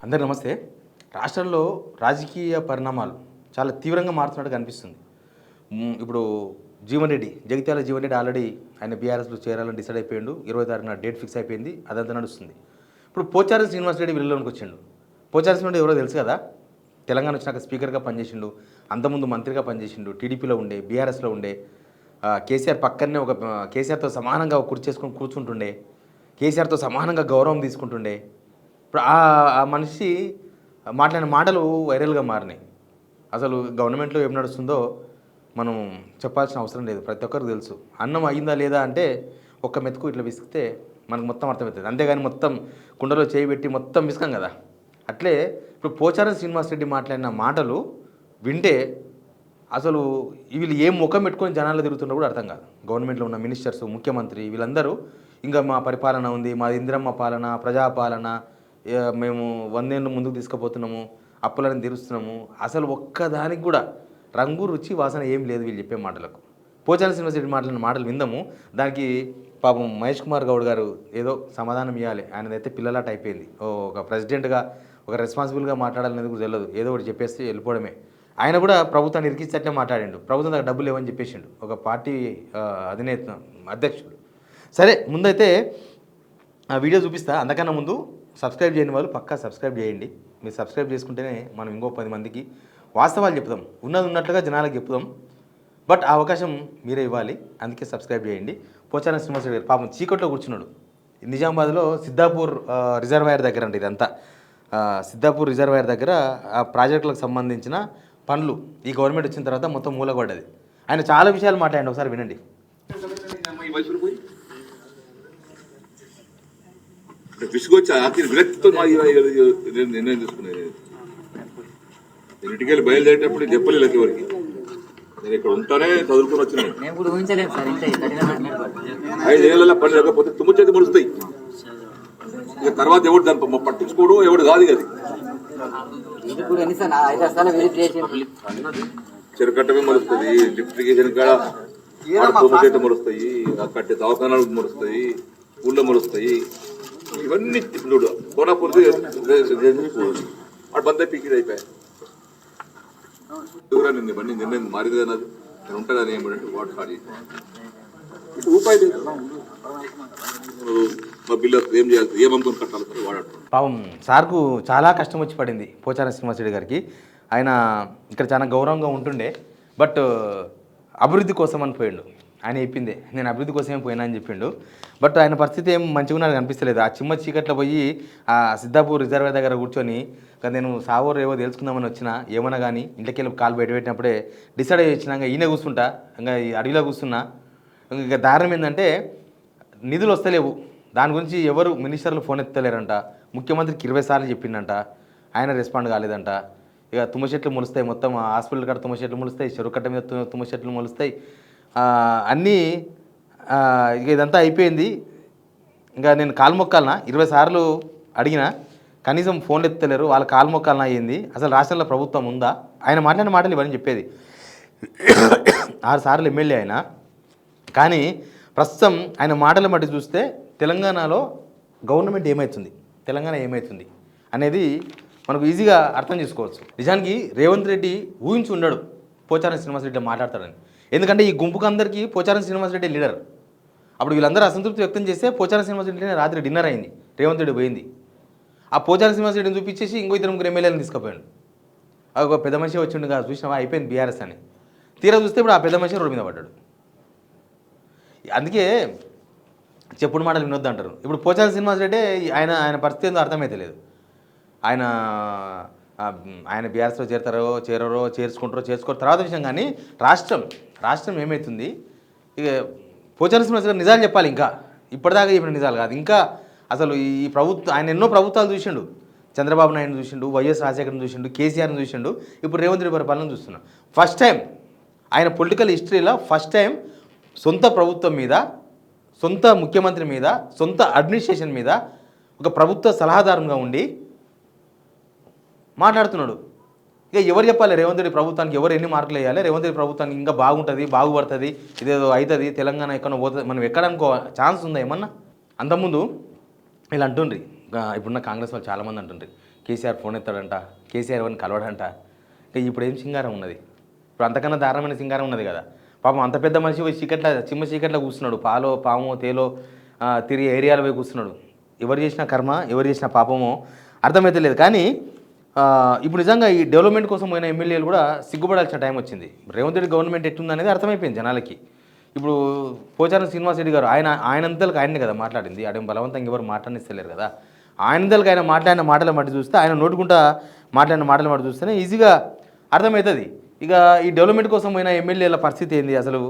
అందరికీ నమస్తే. రాష్ట్రంలో రాజకీయ పరిణామాలు చాలా తీవ్రంగా మారుతున్నట్టు కనిపిస్తుంది. ఇప్పుడు జగిత్యాల జీవన్ రెడ్డి ఆల్రెడీ ఆయన బీఆర్ఎస్లో చేరాలని డిసైడ్ అయిపోయిండు. 20 తారీఖున డేట్ ఫిక్స్ అయిపోయింది. అదంతా నడుస్తుంది. ఇప్పుడు పోచారం శ్రీనివాస్ రెడ్డి వీళ్ళలోనికి వచ్చిండు. పోచారం శ్రీనివాస్ ఎవరో తెలుసు కదా, తెలంగాణ వచ్చినాక స్పీకర్గా పనిచేసిండు, అంతకుముందు మంత్రిగా పనిచేసిండు, టీడీపీలో ఉండే, బీఆర్ఎస్లో ఉండే, కేసీఆర్ పక్కనే కేసీఆర్తో సమానంగా కుర్చీ చేసుకొని కూర్చుంటుండే, కేసీఆర్తో సమానంగా గౌరవం తీసుకుంటుండే. ఇప్పుడు ఆ మనిషి మాట్లాడిన మాటలు వైరల్గా మారినాయి. అసలు గవర్నమెంట్లో ఏం నడుస్తుందో మనం చెప్పాల్సిన అవసరం లేదు, ప్రతి ఒక్కరికి తెలుసు. అన్నం అయిందా లేదా అంటే ఒక్క మెతుకు ఇట్లా విసిగితే మనకు మొత్తం అర్థమవుతుంది. అంతేగాని మొత్తం కుండలో చేయి పెట్టి మొత్తం విసుకాం కదా. అట్లే ఇప్పుడు పోచారం శ్రీనివాస్ రెడ్డి మాట్లాడిన మాటలు వింటే అసలు వీళ్ళు ఏం ముఖం పెట్టుకొని జనాల్లో తిరుగుతున్నా కూడా అర్థం కాదు. గవర్నమెంట్లో ఉన్న మినిస్టర్స్, ముఖ్యమంత్రి వీళ్ళందరూ ఇంకా మా పరిపాలన ఉంది, మా ఇందిరమ్మ పాలన, ప్రజాపాలన, మేము 100 ఏళ్ళు ముందుకు తీసుకుపోతున్నాము, అప్పులను తీరుస్తున్నాము. అసలు ఒక్కదానికి కూడా రంగు రుచి వాసన ఏం లేదు వీళ్ళు చెప్పే మాటలకు. పోచారం శ్రీనివాస్ రెడ్డి మాట్లాడిన మాటలు విందాము. దానికి పాపం మహేష్ కుమార్ గౌడ్ గారు ఏదో సమాధానం ఇవ్వాలి. ఆయనదైతే పిల్లలాట అయిపోయింది. ఒక ప్రెసిడెంట్గా ఒక రెస్పాన్సిబుల్గా మాట్లాడాలనేది కూడా తెలియదు, ఏదో ఒకటి చెప్పేసి వెళ్ళిపోవడమే. ఆయన కూడా ప్రభుత్వాన్ని ఇరికించట్లే మాట్లాడిండు. ప్రభుత్వం దగ్గర డబ్బులు లేవని చెప్పేసిండు ఒక పార్టీ అధ్యక్షుడు. సరే, ముందైతే ఆ వీడియో చూపిస్తా. అందుకన్నా ముందు సబ్స్క్రైబ్ చేయని వాళ్ళు పక్కా సబ్స్క్రైబ్ చేయండి. మీరు సబ్స్క్రైబ్ చేసుకుంటేనే మనం ఇంకో 10 మందికి వాస్తవాలు చెప్తాం, ఉన్నది ఉన్నట్లుగా జనాలకు చెప్తాం. బట్ ఆ అవకాశం మీరే ఇవ్వాలి, అందుకే సబ్స్క్రైబ్ చేయండి. పోచారం శ్రీనివాస్ రెడ్డి గారు పాపం చీకట్లో కూర్చున్నాడు. నిజామాబాద్లో సిద్ధాపూర్ రిజర్వాయర్ దగ్గర అంటే ఇదంతా సిద్ధాపూర్ రిజర్వాయర్ దగ్గర ఆ ప్రాజెక్టులకు సంబంధించిన పనులు ఈ గవర్నమెంట్ వచ్చిన తర్వాత మొత్తం మూలగొడ్డది. ఆయన చాలా విషయాలు మాట్లాడండి, ఒకసారి వినండి. విసుగొచ్చి ఆఖరి విరక్తితో నిర్ణయం తీసుకునేది. నేను ఇంటికి బయలుదేరేటప్పుడు చెప్పలేదు ఎవరికి. నేను ఇక్కడ ఉంటానే చదువుకుని వచ్చినాను. 5 ఏళ్ళ పని లేకపోతే తుమ్మ చేతి ముడుస్తాయి. ఇక తర్వాత ఎవడు దాన్ని పట్టించుకోవడం ఎవడు కాదు అది. చెరకట్టమే మరుస్తుంది, లిఫ్టిగేషన్ కాడ తుమ్మ చేతి మరుస్తాయి, కట్టే దవాఖానాలు మరుస్తాయి, ఊళ్ళో మరుస్తాయి. ఇవన్నీ చూడు కోనాపూర్ వాడు బంద పీకిది అయిపోయాయి. నిన్న బండి నిర్ణయం మారింది అన్నది నేను ఉంటానని ఏమంటే వాడు ఖాళీ రూపాయి లేదు. మా బిల్లు ఏం చేయాలి, ఏమనుకుని కట్టాలి వాడాడు. పాపం సార్కు చాలా కష్టం వచ్చి పడింది పోచారం శ్రీనివాస్ రెడ్డి గారికి. ఆయన ఇక్కడ చాలా గౌరవంగా ఉంటుండే, బట్ అభివృద్ధి కోసం అని పోయిండు. ఆయన చెప్పిందే, నేను అభివృద్ధి కోసమే పోయినా అని చెప్పిండు. బట్ ఆయన పరిస్థితి ఏం మంచిగా నాకు అనిపిస్తలేదు. ఆ చిమ్మ చీకట్లో పోయి ఆ సిద్ధాపూర్ రిజర్వాయర్ దగ్గర కూర్చొని నేను సావోరు ఏవో తెలుసుకుందామని వచ్చినా, ఏమన్నా కానీ ఇంటికి వెళ్ళి కాలు పెట్టినప్పుడే డిసైడ్ అయ్యి వచ్చినాక ఈయన కూర్చుంటా, ఇంకా ఈ అడవిలో కూర్చున్నా. ఇంకా దారుణం ఏంటంటే నిధులు వస్తలేవు, దాని గురించి ఎవరు మినిస్టర్లు ఫోన్ ఎత్తలేరంట. ముఖ్యమంత్రికి 20 సార్లు చెప్పిండంట, ఆయన రెస్పాండ్ కాలేదంట. ఇక తుమ్మ చెట్లు మొలుస్తాయి, మొత్తం హాస్పిటల్ కాడ తుమ్మ చెట్లు మొలుస్తాయి, చెరువు కట్ట మీద తుమ్మ చెట్లు మొలుస్తాయి అన్నీ. ఇక ఇదంతా అయిపోయింది. ఇంకా నేను కాలు మొక్కాలనా 20 సార్లు అడిగినా, కనీసం ఫోన్లు ఎత్తలేరు, వాళ్ళ కాలు మొక్కాలనా అయ్యింది. అసలు రాష్ట్రంలో ప్రభుత్వం ఉందా? ఆయన మాట్లాడిన మాటలు ఇవన్నీ చెప్పేది. 6 సార్లు ఎమ్మెల్యే ఆయన. కానీ ప్రస్తుతం ఆయన మాటలు బట్టి చూస్తే తెలంగాణలో గవర్నమెంట్ ఏమవుతుంది, తెలంగాణ ఏమవుతుంది అనేది మనకు ఈజీగా అర్థం చేసుకోవచ్చు. నిజానికి రేవంత్ రెడ్డి ఊహించి ఉన్నాడు పోచారం శ్రీనివాస్ రెడ్డి మాట్లాడతాడని. ఎందుకంటే ఈ గుంపుకు అందరికీ పోచారం శ్రీనివాస్ రెడ్డి లీడర్. అప్పుడు వీళ్ళందరూ అసంతృప్తి వ్యక్తం చేస్తే పోచారం శ్రీనివాస్ రెడ్డి రాత్రి డిన్నర్ అయింది, రేవంత్ రెడ్డి పోయింది. ఆ పోచారం శ్రీనివాస్ రెడ్డిని చూపించేసి ఇంకో 2 ఎమ్మెల్యేలను తీసుకుపోయాడు. ఒక పెద్ద మనిషి వచ్చిండు కదా, చూసినావా అయిపోయింది బీఆర్ఎస్ అని. తీరా చూస్తే ఇప్పుడు ఆ పెద్ద మనిషి రోడ్డు మీద పడ్డాడు. అందుకే చెప్పుడు మాటలు వినొద్దు అంటారు. ఇప్పుడు పోచారం శ్రీనివాస్ రెడ్డి ఆయన పరిస్థితి ఏందో అర్థమైతే లేదు. ఆయన బీఆర్ఎస్లో చేరరో చేసుకోరో తర్వాత విషయం. కానీ రాష్ట్రం ఏమవుతుంది? ఇక పోచారం శ్రీనివాస్ గారు నిజాలు చెప్పాలి. ఇంకా ఇప్పటిదాకా చెప్పిన నిజాలు కాదు. ఇంకా అసలు ఈ ఆయన ఎన్నో ప్రభుత్వాలు చూసిండు. చంద్రబాబు నాయుడు చూసిండు, వైఎస్ రాజశేఖర్ని చూసిండు, కేసీఆర్ని చూసిండు, ఇప్పుడు రేవంత్ రెడ్డి పరిపాలన చూస్తున్నాం. ఫస్ట్ టైం ఆయన పొలిటికల్ హిస్టరీలో ఫస్ట్ టైం సొంత ప్రభుత్వం మీద, సొంత ముఖ్యమంత్రి మీద, సొంత అడ్మినిస్ట్రేషన్ మీద ఒక ప్రభుత్వ సలహాదారుగా ఉండి మాట్లాడుతున్నాడు. ఇక ఎవరు చెప్పాలి రేవంత్ రెడ్డి ప్రభుత్వానికి, ఎవరు ఎన్ని మార్కులు వేయాలి, రేవంత్ రెడ్డి ప్రభుత్వానికి ఇంకా బాగుపడుతుంది, ఇదేదో అవుతుంది, తెలంగాణ ఎక్కడో పోతుంది, మనం ఎక్కడనుకో ఛాన్స్ ఉందా ఏమన్నా? అంతకుముందు ఇలా అంటుండ్రి, ఇప్పుడున్న కాంగ్రెస్ వాళ్ళు చాలామంది అంటుండ్రి కేసీఆర్ ఫోన్ ఎత్తాడంట, కేసీఆర్ ఎవరిని కలవడంట. ఇక ఇప్పుడు ఏం సింగారం ఉన్నది? ఇప్పుడు అంతకన్నా దారుణమైన సింగారం ఉన్నది కదా. పాపం అంత పెద్ద మనిషి పోయి చిమ్మ చీకట్లో కూర్చున్నాడు, పాలో పామో తేలో తిరిగి ఏరియాలో పోయి కూర్చున్నాడు. ఎవరు చేసిన కర్మ, ఎవరు చేసిన పాపమో అర్థమైతే లేదు. కానీ ఇప్పుడు నిజంగా ఈ డెవలప్మెంట్ కోసం పోయిన ఎమ్మెల్యేలు కూడా సిగ్గుపడాల్సిన టైం వచ్చింది. రేవంత్ రెడ్డి గవర్నమెంట్ ఎట్టుందనేది అర్థమైపోయింది జనాలకి. ఇప్పుడు పోచారం శ్రీనివాసరెడ్డి గారు ఆయనంతలకు ఆయనే కదా మాట్లాడింది, అదేం బలవంతంగా ఎవరు మాట్లాడిస్తలేరు కదా. ఆయనంతలకు ఆయన మాట్లాడిన మాటల మట్టి చూస్తే, ఆయన నోటుకుంటా మాట్లాడిన మాటల మట్టి చూస్తేనే ఈజీగా అర్థమవుతుంది. ఇక ఈ డెవలప్మెంట్ కోసం పోయిన ఎమ్మెల్యేల పరిస్థితి ఏంది, అసలు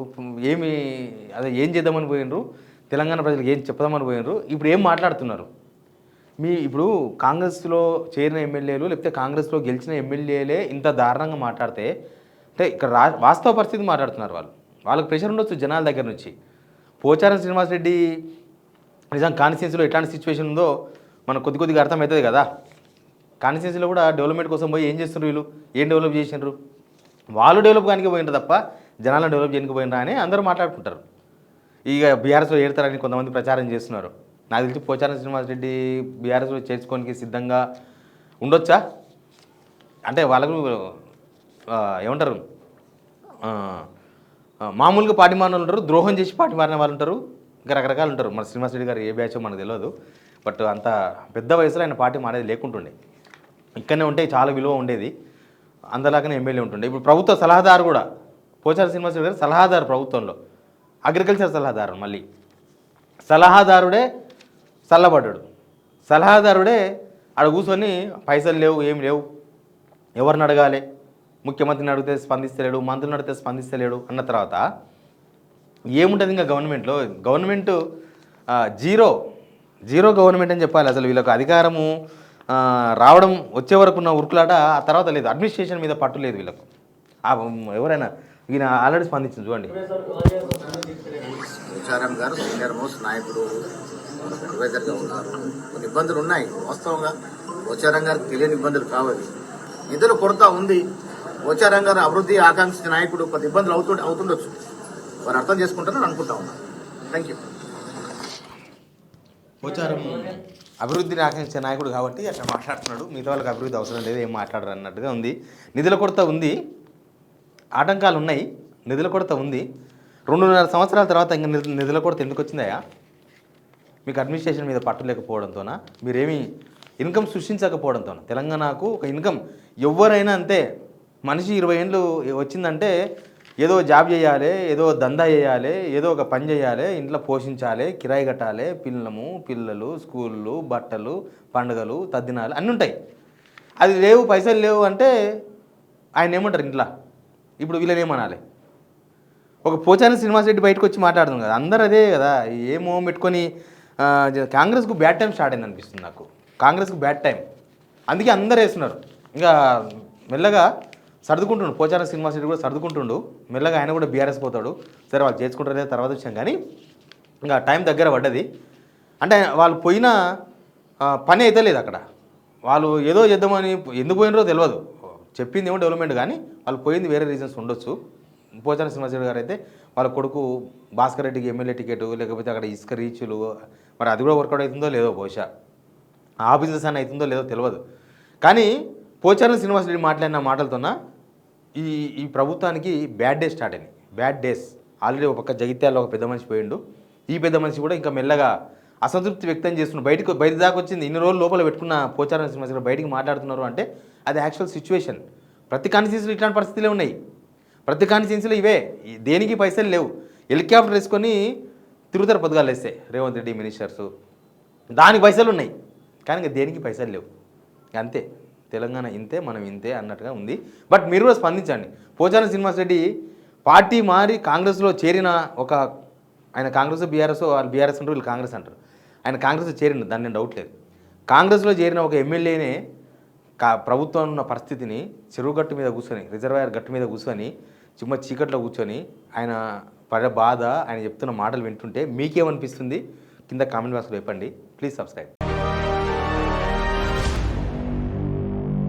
ఏం చేద్దామని పోయినరు, తెలంగాణ ప్రజలకు ఏం చెప్దామని పోయినరు, ఇప్పుడు ఏం మాట్లాడుతున్నారు? ఇప్పుడు కాంగ్రెస్లో చేరిన ఎమ్మెల్యేలు లేకపోతే కాంగ్రెస్లో గెలిచిన ఎమ్మెల్యేలే ఇంత దారుణంగా మాట్లాడితే, అంటే ఇక్కడ వాస్తవ పరిస్థితి మాట్లాడుతున్నారు వాళ్ళకి ప్రెషర్ ఉండొచ్చు జనాల దగ్గర నుంచి. పోచారం శ్రీనివాసరెడ్డి నిజం కాన్స్టిట్యున్సీలో ఎట్లాంటి సిచ్యువేషన్ ఉందో మనకు కొద్దిగా అర్థమవుతుంది కదా. కాన్స్టిట్యున్సీలో కూడా డెవలప్మెంట్ కోసం పోయి ఏం చేస్తున్నారు, వీళ్ళు ఏం డెవలప్ చేసినారు, వాళ్ళు డెవలప్ కానీ పోయినారు తప్ప జనాలను డెవలప్ చేయడానికి పోయినరా అని అందరూ మాట్లాడుకుంటారు. ఇక బీఆర్ఎస్లో ఏరుతారని కొంతమంది ప్రచారం చేస్తున్నారు. నాకు తెలిసి పోచారం శ్రీనివాసరెడ్డి బీఆర్ఎస్లో చేర్చుకోనికి సిద్ధంగా ఉండొచ్చా? అంటే వాళ్ళకు ఏమంటారు, మామూలుగా పార్టీ మారిన వాళ్ళు ఉంటారు, ద్రోహం చేసి పార్టీ మారిన వాళ్ళు ఉంటారు, ఇంకా రకరకాలు ఉంటారు. మన శ్రీనివాసరెడ్డి గారు ఏ బ్యాచో మనకు తెలియదు. బట్ అంత పెద్ద వయసులో ఆయన పార్టీ మారేది లేకుంటుండే, ఇక్కడనే ఉంటే చాలా విలువ ఉండేది, అందలాగానే ఎమ్మెల్యే ఉంటుండే. ఇప్పుడు ప్రభుత్వ సలహాదారు కూడా పోచారం శ్రీనివాసరెడ్డి గారు సలహాదారు ప్రభుత్వంలో, అగ్రికల్చర్ సలహాదారు. మళ్ళీ సలహాదారుడే చల్లబడ్డాడు, సలహాదారుడే ఆడ కూర్చొని పైసలు లేవు, ఏం లేవు, ఎవరిని అడగాలి, ముఖ్యమంత్రిని అడిగితే స్పందిస్తలేడు, మంత్రులను అడిగితే స్పందిస్తలేడు అన్న తర్వాత ఏముంటుంది ఇంకా గవర్నమెంట్ జీరో గవర్నమెంట్ అని చెప్పాలి. అసలు వీళ్ళకు అధికారము రావడం వచ్చే వరకు ఉన్న ఉరుకులాట, ఆ తర్వాత లేదు. అడ్మినిస్ట్రేషన్ మీద పట్టు లేదు వీళ్ళకు. ఎవరైనా ఈయన ఆల్రెడీ స్పందించింది చూడండి. పోచారం గారు సీనియర్ మోస్ట్ నాయకుడు, అడ్వైజర్గా ఉన్నారు. కొన్ని ఇబ్బందులు ఉన్నాయి వాస్తవంగా, పోచారం గారికి తెలియని ఇబ్బందులు కావాలి. నిధుల కొరత ఉంది. పోచారం గారు అభివృద్ధి ఆకాంక్షించిన నాయకుడు, కొద్ది ఇబ్బందులు అవుతుండొచ్చు, వారు అర్థం చేసుకుంటారని అనుకుంటా ఉన్నారు. Thank you. పోచారం అభివృద్ధిని ఆకాంక్షించే నాయకుడు కాబట్టి అట్లా మాట్లాడుతున్నాడు, మిగతా వాళ్ళకి అభివృద్ధి అవసరం లేదు, ఏం మాట్లాడరు అన్నట్టుగా ఉంది. నిధుల కొరత ఉంది, ఆటంకాలు ఉన్నాయి, నిధుల కొరత ఉంది. 2.5 సంవత్సరాల తర్వాత ఇంకా నిధుల కొరత ఎందుకు వచ్చిందయా? మీకు అడ్మినిస్ట్రేషన్ మీద పట్టు లేకపోవడంతోనా, మీరేమీ ఇన్కమ్ సృష్టించకపోవడంతోనా? తెలంగాణకు ఒక ఇన్కమ్ ఎవరైనా అంతే, మనిషి 20 ఏళ్ళు వచ్చిందంటే ఏదో జాబ్ చేయాలి, ఏదో దందా చేయాలి, ఏదో ఒక పని చేయాలి, ఇంట్లో పోషించాలి, కిరాయి కట్టాలి, పిల్లలు, స్కూళ్ళు, బట్టలు, పండుగలు, తద్దినాలు అన్నీ ఉంటాయి. అది లేవు, పైసలు లేవు అంటే ఆయన ఏమంటారు ఇంట్లో? ఇప్పుడు వీళ్ళని ఏమనాలి? ఒక పోచారం శ్రీనివాసరెడ్డి బయటకు వచ్చి మాట్లాడుతుంది కదా, అందరూ అదే కదా, ఏమో పెట్టుకొని కాంగ్రెస్కు బ్యాడ్ టైం స్టార్ట్ అయింది అనిపిస్తుంది నాకు. కాంగ్రెస్కు బ్యాడ్ టైం, అందుకే అందరు వేస్తున్నారు. ఇంకా మెల్లగా సర్దుకుంటుండు, పోచారం శ్రీనివాసరెడ్డి కూడా సర్దుకుంటుండు, మెల్లగా ఆయన కూడా బీఆర్ఎస్ పోతాడు. సరే వాళ్ళు చేసుకుంటారే తర్వాత విషయం, కానీ ఇంకా టైం దగ్గర పడ్డది. అంటే వాళ్ళు పోయిన పని అయితే లేదు అక్కడ. వాళ్ళు ఏదో చేద్దామని ఎందుకు పోయినరో తెలియదు, చెప్పింది ఏమో డెవలప్మెంట్, కానీ వాళ్ళు పోయింది వేరే రీజన్స్ ఉండొచ్చు. పోచారం శ్రీనివాసరెడ్డి గారు అయితే వాళ్ళ కొడుకు భాస్కర్ రెడ్డికి ఎమ్మెల్యే టికెట్, లేకపోతే అక్కడ ఇసుక రీచులు, మరి అది కూడా వర్కౌట్ అవుతుందో లేదో, బహుశా ఆ బిజినెస్ అని అవుతుందో లేదో తెలియదు. కానీ పోచారం శ్రీనివాసరెడ్డి మాట్లాడిన మాటలతోన ఈ ప్రభుత్వానికి బ్యాడ్ డేస్ స్టార్ట్ అయినాయి. బ్యాడ్ డేస్ ఆల్రెడీ ఒక పక్క జగిత్యాలలో ఒక పెద్ద మనిషి పోయిండు, ఈ పెద్ద మనిషి కూడా ఇంకా మెల్లగా అసంతృప్తి వ్యక్తం చేస్తున్నారు. బయట దాకా వచ్చింది, ఇన్ని రోజులు లోపల పెట్టుకున్న పోచారం శ్రీనివాసరెడ్డి బయటికి మాట్లాడుతున్నారు అంటే అది యాక్చువల్ సిచ్యువేషన్. ప్రతి కాన్స్టిట్యున్సీలో ఇట్లాంటి పరిస్థితులే ఉన్నాయి, ప్రతి కాన్స్టిట్యున్సీలో ఇవే. దేనికి పైసలు లేవు, హెలికాప్టర్ వేసుకొని తిరుగుతారు పొద్దుగాలు వేస్తే రేవంత్ రెడ్డి మినిస్టర్స్, దానికి పైసలు ఉన్నాయి, కానీ ఇంకా దేనికి పైసలు లేవు. అంతే, తెలంగాణ ఇంతే, మనం ఇంతే అన్నట్టుగా ఉంది. బట్ మీరు కూడా స్పందించండి. పోచారం శ్రీనివాసరెడ్డి పార్టీ మారి కాంగ్రెస్లో చేరిన ఆయన కాంగ్రెస్ బీఆర్ఎస్, వాళ్ళు బీఆర్ఎస్ అంటారు, వీళ్ళు కాంగ్రెస్ అంటారు. ఆయన కాంగ్రెస్లో చేరిన దాన్ని డౌట్ లేదు. కాంగ్రెస్లో చేరిన ఒక ఎమ్మెల్యేనే ప్రభుత్వం ఉన్న పరిస్థితిని చెరువు గట్టు మీద కూర్చొని, రిజర్వాయర్ గట్టు మీద కూర్చొని, చిమ్మ చీకట్లో కూర్చొని ఆయన పడే బాధ, ఆయన చెప్తున్న మాటలు వింటుంటే మీకేమనిపిస్తుంది? కింద కామెంట్ బాక్స్లో చెప్పండి. Please subscribe.